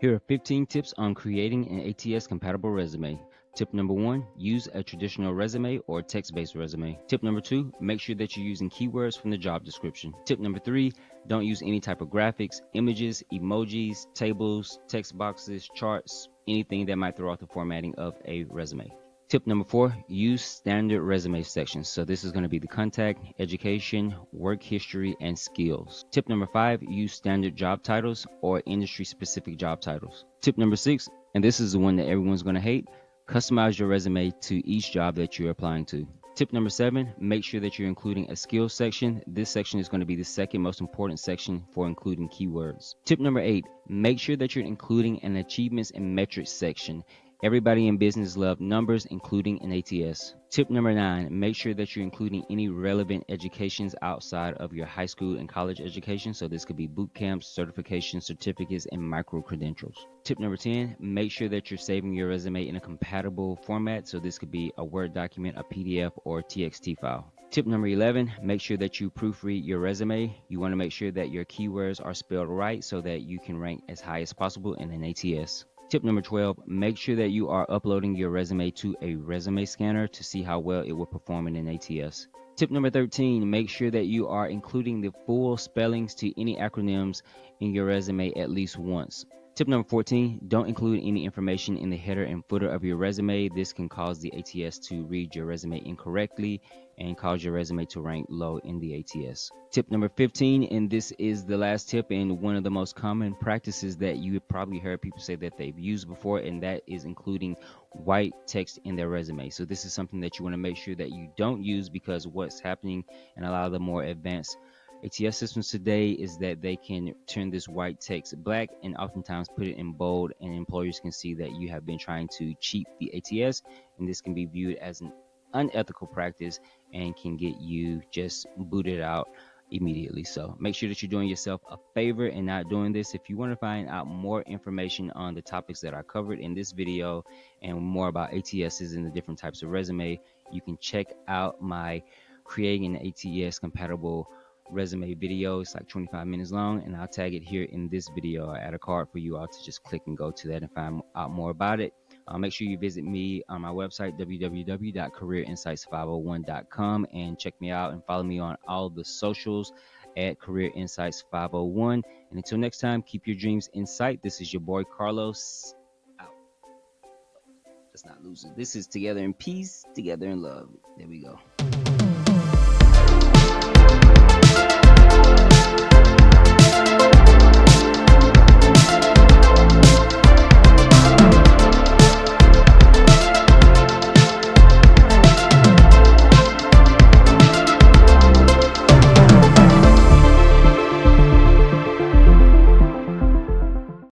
Here are 15 tips on creating an ATS compatible resume. Tip number 1, use a traditional resume or text-based resume. Tip number 2, make sure that you're using keywords from the job description. Tip number 3, don't use any type of graphics, images, emojis, tables, text boxes, charts, anything that might throw off the formatting of a resume. Tip number 4, use standard resume sections. So this is going to be the contact, education, work history, and skills. Tip number 5, use standard job titles or industry-specific job titles. Tip number 6, and this is the one that everyone's going to hate, customize your resume to each job that you're applying to. Tip number 7, make sure that you're including a skills section. This section is going to be the second most important section for including keywords. Tip number 8, make sure that you're including an achievements and metrics section. Everybody in business loves numbers, including an ATS. Tip number 9, make sure that you're including any relevant educations outside of your high school and college education. So this could be boot camps, certifications, certificates, and micro-credentials. Tip number 10, make sure that you're saving your resume in a compatible format. So this could be a Word document, a PDF, or TXT file. Tip number 11, make sure that you proofread your resume. You want to make sure that your keywords are spelled right so that you can rank as high as possible in an ATS. Tip number 12, make sure that you are uploading your resume to a resume scanner to see how well it will perform in an ATS. Tip number 13, make sure that you are including the full spellings to any acronyms in your resume at least once. Tip number 14, don't include any information in the header and footer of your resume. This can cause the ATS to read your resume incorrectly and cause your resume to rank low in the ATS. Tip number 15, and this is the last tip and one of the most common practices that you have probably heard people say that they've used before, and that is including white text in their resume. So this is something that you want to make sure that you don't use, because what's happening in a lot of the more advanced ATS systems today is that they can turn this white text black and oftentimes put it in bold, and employers can see that you have been trying to cheat the ATS, and this can be viewed as an unethical practice and can get you just booted out immediately. So make sure that you're doing yourself a favor and not doing this. If you want to find out more information on the topics that I covered in this video and more about ATSs and the different types of resume, you can check out my creating an ATS compatible resume video. It's like 25 minutes long, and I'll tag it here in this video. I add a card for you all to just click and go to that and find out more about it. Make sure you visit me on my website, www.careerinsights501.com, and check me out and follow me on all the socials at Career Insights 501. And until next time, keep your dreams in sight. This is your boy Carlos out. Let's not lose it. This is Together in Peace, Together in Love. There we go.